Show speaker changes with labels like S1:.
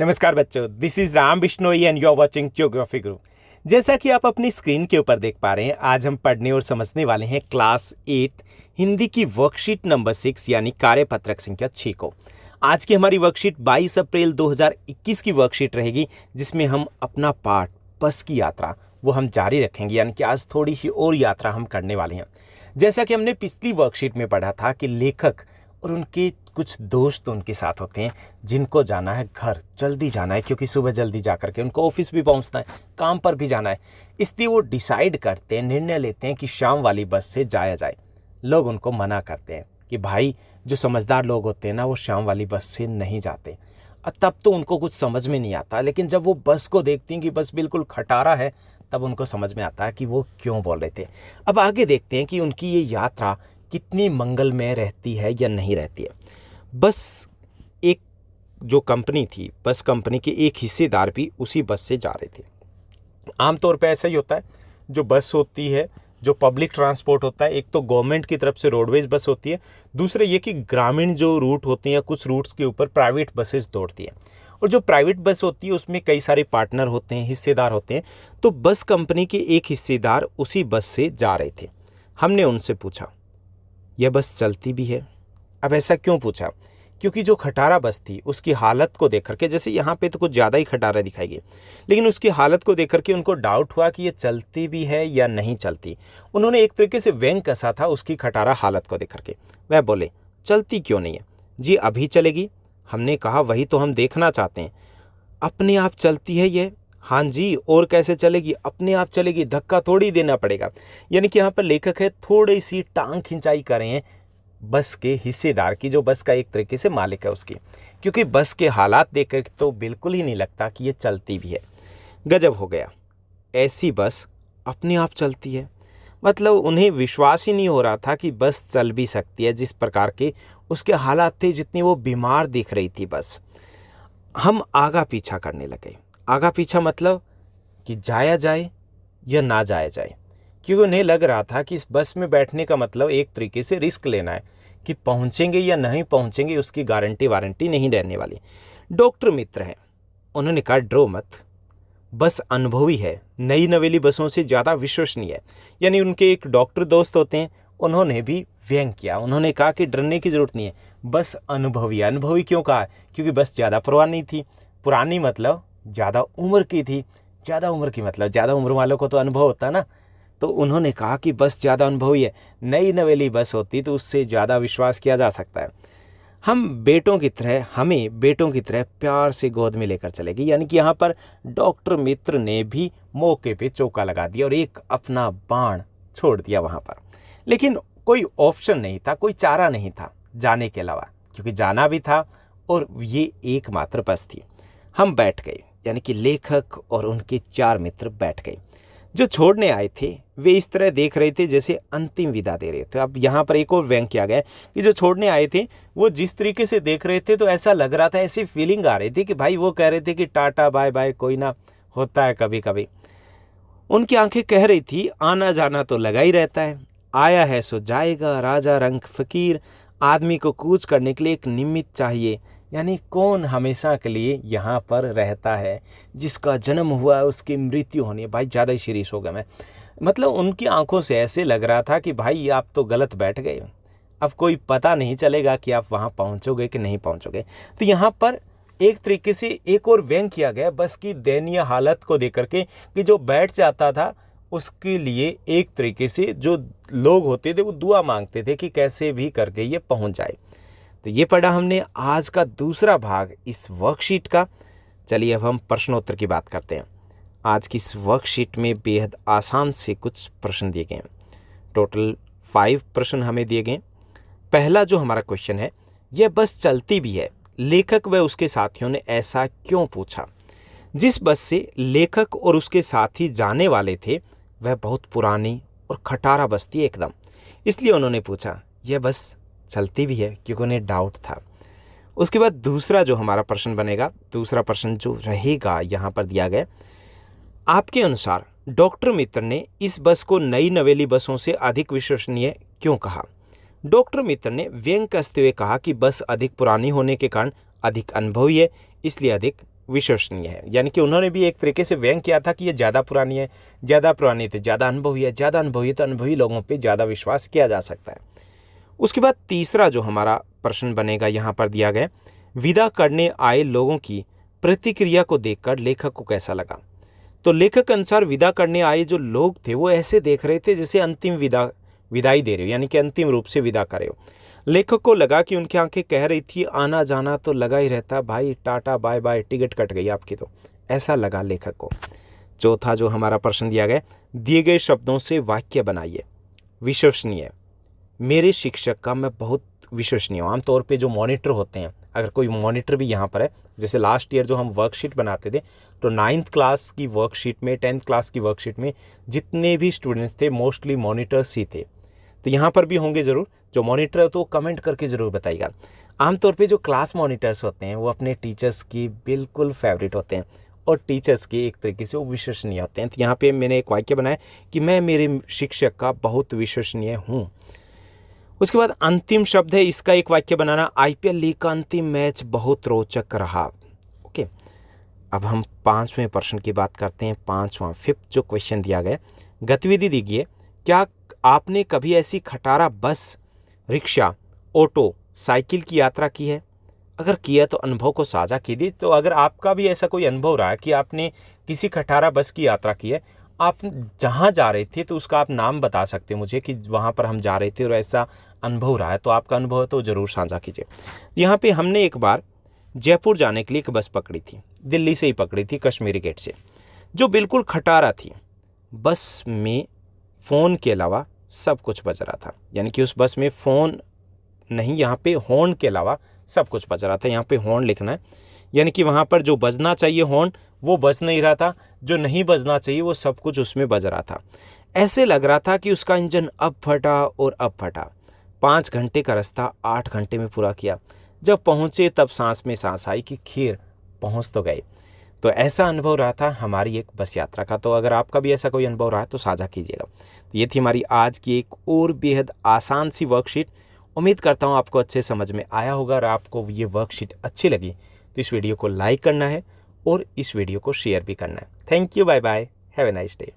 S1: नमस्कार बच्चों, this is Ram Bishnoi and you are watching geography guru. जैसा कि आप अपनी स्क्रीन के ऊपर देख पा रहे हैं, आज हम पढ़ने और समझने वाले हैं क्लास 8 हिंदी की वर्कशीट नंबर 6 यानी कार्यपत्रक संख्या 6 को। आज की हमारी वर्कशीट 22 अप्रैल 2021 की वर्कशीट रहेगी, जिसमें हम अपना पाठ बस की यात्रा वो हम जारी रखेंगे। यानी कि आज थोड़ी सी और यात्रा हम करने वाले हैं। जैसा कि हमने पिछली वर्कशीट में पढ़ा था कि लेखक और उनके कुछ दोस्त उनके साथ होते हैं जिनको जाना है घर, जल्दी जाना है, क्योंकि सुबह जल्दी जा करके उनको ऑफिस भी पहुंचना है, काम पर भी जाना है। इसलिए वो डिसाइड करते हैं, निर्णय लेते हैं कि शाम वाली बस से जाया जाए। लोग उनको मना करते हैं कि भाई, जो समझदार लोग होते हैं ना, वो शाम वाली बस से नहीं जाते। तब तो उनको कुछ समझ में नहीं आता, लेकिन जब वो बस को देखती हैं कि बस बिल्कुल खटारा है, तब उनको समझ में आता है कि वो क्यों बोल रहे थे। अब आगे देखते हैं कि उनकी ये यात्रा कितनी मंगलमय रहती है या नहीं रहती है। बस एक जो कंपनी थी, बस कंपनी के एक हिस्सेदार भी उसी बस से जा रहे थे। आमतौर पे ऐसा ही होता है, जो बस होती है, जो पब्लिक ट्रांसपोर्ट होता है, एक तो गवर्नमेंट की तरफ से रोडवेज बस होती है, दूसरे ये कि ग्रामीण जो रूट होते हैं, कुछ रूट्स के ऊपर प्राइवेट बसेस दौड़ती हैं। और जो प्राइवेट बस होती है उसमें कई सारे पार्टनर होते हैं, हिस्सेदार होते हैं। तो बस कंपनी के एक हिस्सेदार उसी बस से जा रहे थे। हमने उनसे पूछा, यह बस चलती भी है? अब ऐसा क्यों पूछा? क्योंकि जो खटारा बस थी उसकी हालत को देख करके, जैसे यहाँ पे तो कुछ ज़्यादा ही खटारा दिखाई गई, लेकिन उसकी हालत को देख करके उनको डाउट हुआ कि ये चलती भी है या नहीं चलती। उन्होंने एक तरीके से व्यंग कसा था उसकी खटारा हालत को देख करके। वह बोले, चलती क्यों नहीं है जी, अभी चलेगी। हमने कहा, वही तो हम देखना चाहते हैं। अपने आप चलती है ये? हाँ जी, और कैसे चलेगी? अपने आप चलेगी, धक्का थोड़ी देना पड़ेगा। यानी कि यहाँ पर लेखक है थोड़ी सी टांग खिंचाई कर रहे हैं बस के हिस्सेदार की, जो बस का एक तरीके से मालिक है उसकी, क्योंकि बस के हालात देखकर तो बिल्कुल ही नहीं लगता कि ये चलती भी है। गजब हो गया, ऐसी बस अपने आप चलती है। मतलब उन्हें विश्वास ही नहीं हो रहा था कि बस चल भी सकती है। जिस प्रकार के उसके हालात थे, जितनी वो बीमार दिख रही थी बस। हम आगा पीछा करने लगे। आगा पीछा मतलब कि जाया जाए या ना जाया जाए, क्योंकि उन्हें लग रहा था कि इस बस में बैठने का मतलब एक तरीके से रिस्क लेना है कि पहुंचेंगे या नहीं पहुंचेंगे उसकी गारंटी वारंटी नहीं रहने वाली। डॉक्टर मित्र हैं, उन्होंने कहा, डरो मत, बस अनुभवी है, नई नवेली बसों से ज़्यादा विश्वसनीय है। यानी उनके एक डॉक्टर दोस्त होते हैं, उन्होंने भी व्यंग किया। उन्होंने कहा कि डरने की ज़रूरत नहीं है, बस अनुभवी है। अनुभवी क्यों कहा? क्योंकि बस ज़्यादा पुरानी थी। पुरानी मतलब ज़्यादा उम्र की थी। ज़्यादा उम्र की मतलब ज़्यादा उम्र वालों को तो अनुभव होता है ना। तो उन्होंने कहा कि बस ज़्यादा अनुभवी है। नई नवेली बस होती तो उससे ज़्यादा विश्वास किया जा सकता है। हमें बेटों की तरह प्यार से गोद में लेकर चलेगी। यानी कि यहाँ पर डॉक्टर मित्र ने भी मौके पे चौका लगा दिया और एक अपना बाण छोड़ दिया वहाँ पर। लेकिन कोई ऑप्शन नहीं था, कोई चारा नहीं था जाने के अलावा, क्योंकि जाना भी था और ये एकमात्र बस थी। हम बैठ गए, यानी कि लेखक और उनके 4 मित्र बैठ गए। जो छोड़ने आए थे वे इस तरह देख रहे थे जैसे अंतिम विदा दे रहे थे। अब यहाँ पर एक और व्यंग किया गया कि जो छोड़ने आए थे वो जिस तरीके से देख रहे थे, तो ऐसा लग रहा था, ऐसी फीलिंग आ रही थी कि भाई वो कह रहे थे कि टाटा बाय बाय, कोई ना, होता है कभी कभी। उनकी आंखें कह रही थी, आना जाना तो लगा ही रहता है, आया है सो जाएगा, राजा रंग फकीर। आदमी को कूच करने के लिए एक निमित्त चाहिए। यानी कौन हमेशा के लिए यहाँ पर रहता है? जिसका जन्म हुआ है उसकी मृत्यु होनी है। भाई ज़्यादा ही सीरियस हो गया मैं। मतलब उनकी आंखों से ऐसे लग रहा था कि भाई आप तो गलत बैठ गए, अब कोई पता नहीं चलेगा कि आप वहाँ पहुँचोगे कि नहीं पहुँचोगे। तो यहाँ पर एक तरीके से एक और व्यंग किया गया बस की दयनीय हालत को देख करके, कि जो बैठ जाता था उसके लिए एक तरीके से जो लोग होते थे वो दुआ मांगते थे कि कैसे भी करके ये पहुँच जाए। तो ये पढ़ा हमने आज का दूसरा भाग इस वर्कशीट का। चलिए अब हम प्रश्नोत्तर की बात करते हैं। आज की इस वर्कशीट में बेहद आसान से कुछ प्रश्न दिए गए हैं। टोटल 5 प्रश्न हमें दिए गए। पहला जो हमारा क्वेश्चन है, यह बस चलती भी है, लेखक व उसके साथियों ने ऐसा क्यों पूछा? जिस बस से लेखक और उसके साथी जाने वाले थे वह बहुत पुरानी और खटारा बस थी एकदम, इसलिए उन्होंने पूछा यह बस चलती भी है, क्योंकि उन्हें डाउट था। उसके बाद दूसरा जो हमारा प्रश्न बनेगा, दूसरा प्रश्न जो रहेगा यहाँ पर दिया गया, आपके अनुसार डॉक्टर मित्र ने इस बस को नई नवेली बसों से अधिक विश्वसनीय क्यों कहा? डॉक्टर मित्र ने व्यंग कसते हुए कहा कि बस अधिक पुरानी होने के कारण अधिक अनुभवी है, इसलिए अधिक विश्वसनीय है। यानी कि उन्होंने भी एक तरीके से व्यंग किया था कि ये ज़्यादा पुरानी है, ज़्यादा पुरानी तो ज़्यादा अनुभवी है, ज़्यादा अनुभवी तो अनुभवी लोगों पे ज़्यादा विश्वास किया जा सकता है। उसके बाद तीसरा जो हमारा प्रश्न बनेगा यहाँ पर दिया गया, विदा करने आए लोगों की प्रतिक्रिया को देखकर लेखक को कैसा लगा। तो लेखक के अनुसार विदा करने आए जो लोग थे वो ऐसे देख रहे थे जैसे अंतिम विदाई दे रहे हो, यानी कि अंतिम रूप से विदा करे हो। लेखक को लगा कि उनकी आंखें कह रही थी आना जाना तो लगा ही रहता भाई, tata bye bye, ticket cut गई आपकी, तो ऐसा लगा लेखक को। चौथा जो हमारा प्रश्न दिया गया, दिए गए शब्दों से वाक्य बनाइए। विश्वसनीय, मेरे शिक्षक का मैं बहुत विश्वसनीय हूँ। आमतौर पे जो मॉनिटर होते हैं, अगर कोई मॉनिटर भी यहाँ पर है, जैसे लास्ट ईयर जो हम वर्कशीट बनाते थे तो 9th क्लास की वर्कशीट में, 10th क्लास की वर्कशीट में जितने भी स्टूडेंट्स थे मोस्टली मॉनिटर्स ही थे। तो यहाँ पर भी होंगे ज़रूर, जो मॉनिटर है तो कमेंट करके ज़रूर बताइएगा। आमतौर पे जो क्लास मॉनिटर्स होते हैं वो अपने टीचर्स की बिल्कुल फेवरेट होते हैं और टीचर्स के एक तरीके से वो विश्वसनीय होते हैं। तो यहाँ पे मैंने एक वाक्य बनाया कि मैं मेरे शिक्षक का बहुत विश्वसनीय हूँ। उसके बाद अंतिम शब्द है, इसका एक वाक्य बनाना, आईपीएल लीग का अंतिम मैच बहुत रोचक रहा। ओके, अब हम 5वें प्रश्न की बात करते हैं। 5वां 5th जो क्वेश्चन दिया गया, गतिविधि दीजिए, क्या आपने कभी ऐसी खटारा बस, रिक्शा, ऑटो, साइकिल की यात्रा की है? अगर किया तो अनुभव को साझा कीजिए। तो अगर आपका भी ऐसा कोई अनुभव रहा है कि आपने किसी खटारा बस की यात्रा की है, आप जहाँ जा रहे थे तो उसका आप नाम बता सकते हो मुझे कि वहाँ पर हम जा रहे थे और ऐसा अनुभव रहा है, तो आपका अनुभव है तो ज़रूर साझा कीजिए। यहाँ पे हमने एक बार जयपुर जाने के लिए एक बस पकड़ी थी, दिल्ली से ही पकड़ी थी, कश्मीरी गेट से, जो बिल्कुल खटारा थी। बस में फ़ोन के अलावा सब कुछ बज रहा था, यानी कि उस बस में फ़ोन नहीं, यहाँ पे हॉर्न के अलावा सब कुछ बज रहा था। यहाँ पे हॉर्न लिखना है, यानी कि वहाँ पर जो बजना चाहिए हॉर्न वो बज नहीं रहा था, जो नहीं बजना चाहिए वो सब कुछ उसमें बज रहा था। ऐसे लग रहा था कि उसका इंजन अब फटा और अब फटा। 5 घंटे का रास्ता 8 घंटे में पूरा किया। जब पहुँचे तब सांस में सांस आई कि खैर पहुँच तो गए। तो ऐसा अनुभव रहा था हमारी एक बस यात्रा का। तो अगर आपका भी ऐसा कोई अनुभव रहा है तो साझा कीजिएगा। तो ये थी हमारी आज की एक और बेहद आसान सी वर्कशीट। उम्मीद करता हूँ आपको अच्छे समझ में आया होगा। और आपको ये वर्कशीट अच्छी लगी तो इस वीडियो को लाइक करना है और इस वीडियो को शेयर भी करना है। Thank you, bye bye, have a nice day.